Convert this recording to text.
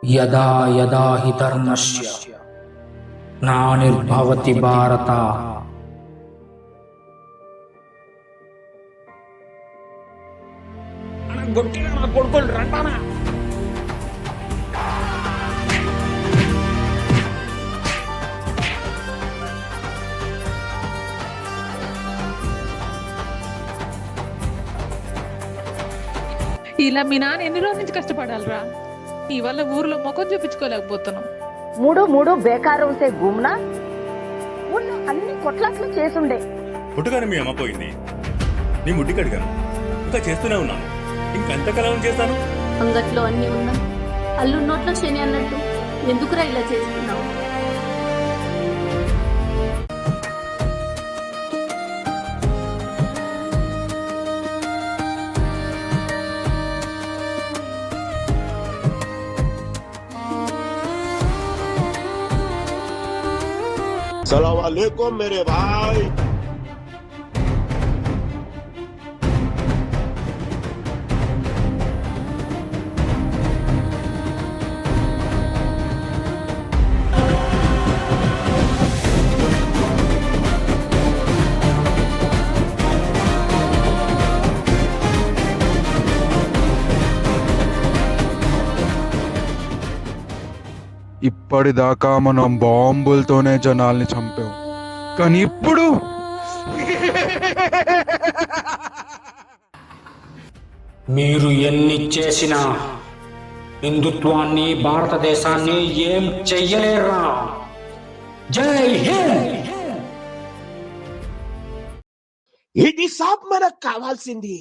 యదా యదా హి ధర్మస్య గ్లానిర్భవతి భారత. కొడుకులు రంటానా. ఇలా మీ నాన్న ఎన్ని రోజుల నుంచి కష్టపడాలరా? నీ వల్ల ఊర్లో ముఖం చూపించుకోలేకపోతున్నాం. మూడు మూడు బేకారం సే గుమ్నా ఊళ్ళో అన్ని కొట్లాట్లు చేసుండే. పుట్టుగానే మీ అమ్మ పోయింది, నీ ముడ్డి కడిగాను, ఇంకా చేస్తూనే ఉన్నాను. ఇంకెంతకాలం చేస్తాను? అంగట్లో అన్ని ఉన్నా అల్లు నోట్లో శని అన్నట్టు ఎందుకురా ఇలా చేస్తున్నావు? सलाम वालेकुम मेरे भाई. ఇప్పటిదాకా మనం బాంబులతోనే జనాల్ని చంపాం, కానీ ఇప్పుడు మీరు ఎన్ని చేసినా హిందుత్వాన్ని, భారతదేశాన్ని ఏం చెయ్యలేరా. జై హింద్. ఇది సాబ్ మనకు కావాల్సింది.